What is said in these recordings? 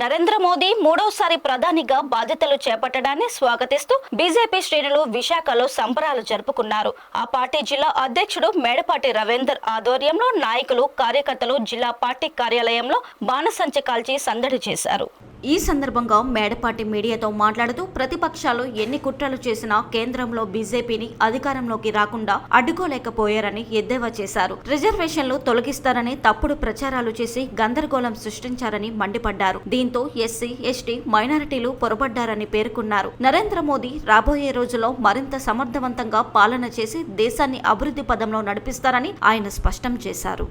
నరేంద్ర మోదీ మూడోసారి ప్రధానిగా బాధ్యతలు చేపట్టడాన్ని స్వాగతిస్తూ బీజేపీ శ్రేణులు విశాఖలో సంబరాలు జరుపుకున్నారు. ఆ పార్టీ జిల్లా అధ్యక్షుడు మేడపాటి రవీందర్ ఆధ్వర్యంలో నాయకులు, కార్యకర్తలు జిల్లా పార్టీ కార్యాలయంలో బాణసంచ కాల్చి సందడి చేశారు. ఈ సందర్భంగా మేడపాటి మీడియాతో మాట్లాడుతూ ప్రతిపక్షాలు ఎన్ని కుట్రలు చేసినా కేంద్రంలో బీజేపీని అధికారంలోకి రాకుండా అడ్డుకోలేకపోయారని ఎద్దేవా చేశారు. రిజర్వేషన్లు తొలగిస్తారని తప్పుడు ప్రచారాలు చేసి గందరగోళం సృష్టించారని మండిపడ్డారు. దీంతో ఎస్సీ, ఎస్టీ, మైనారిటీలు పొరబడ్డారని పేర్కొన్నారు. నరేంద్ర మోదీ రాబోయే రోజుల్లో మరింత సమర్థవంతంగా పాలన చేసి దేశాన్ని అభివృద్ధి పదంలో నడిపిస్తారని ఆయన స్పష్టం చేశారు.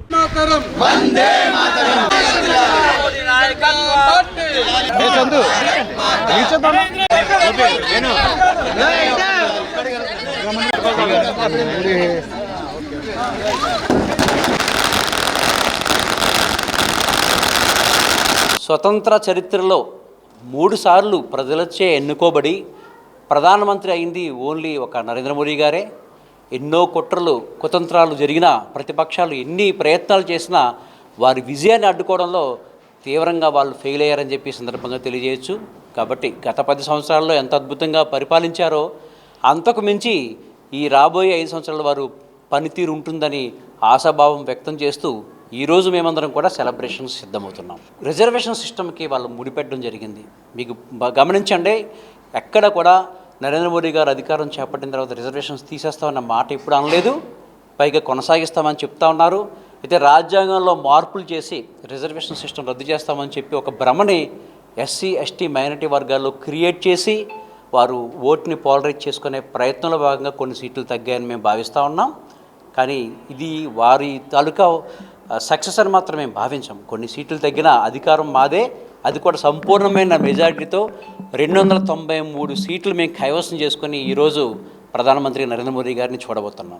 స్వతంత్ర చరిత్రలో 3 సార్లు ప్రజలచే ఎన్నుకోబడి ప్రధానమంత్రి అయింది ఓన్లీ ఒక నరేంద్ర మోదీ గారే. ఎన్నో కుతంత్రాలు జరిగినా, ప్రతిపక్షాలు ఎన్ని ప్రయత్నాలు చేసినా వారి విజయాన్ని అడ్డుకోవడంలో తీవ్రంగా వాళ్ళు ఫెయిల్ అయ్యారని చెప్పి సందర్భంగా తెలియజేయచ్చు. కాబట్టి గత 10 సంవత్సరాల్లో ఎంత అద్భుతంగా పరిపాలించారో అంతకు మించి ఈ రాబోయే 5 సంవత్సరాల వారు పనితీరు ఉంటుందని ఆశాభావం వ్యక్తం చేస్తూ ఈరోజు మేమందరం కూడా సెలబ్రేషన్స్ సిద్ధమవుతున్నాం. రిజర్వేషన్ సిస్టమ్కి వాళ్ళు ముడిపెట్టడం జరిగింది. మీకు గమనించండి, ఎక్కడ కూడా నరేంద్ర మోదీ గారు అధికారం చేపట్టిన తర్వాత రిజర్వేషన్స్ తీసేస్తామన్న మాట ఇప్పుడు అనలేదు. పైగా కొనసాగిస్తామని చెప్తా ఉన్నారు. అయితే రాజ్యాంగంలో మార్పులు చేసి రిజర్వేషన్ సిస్టమ్ రద్దు చేస్తామని చెప్పి ఒక భ్రమని ఎస్సీ, ఎస్టీ, మైనారిటీ వర్గాల్లో క్రియేట్ చేసి వారు ఓటుని పోలరైజ్ చేసుకునే ప్రయత్నంలో భాగంగా కొన్ని సీట్లు తగ్గాయని మేము భావిస్తూ ఉన్నాం. కానీ ఇది వారి తాలూకా సక్సెస్ అని మాత్రం మేము భావించాం. కొన్ని సీట్లు తగ్గిన అధికారం మాదే, అది కూడా సంపూర్ణమైన మెజారిటీతో 293 సీట్లు మేము కైవసం చేసుకొని ఈరోజు ప్రధానమంత్రి నరేంద్ర మోదీ గారిని చూడబోతున్నాం.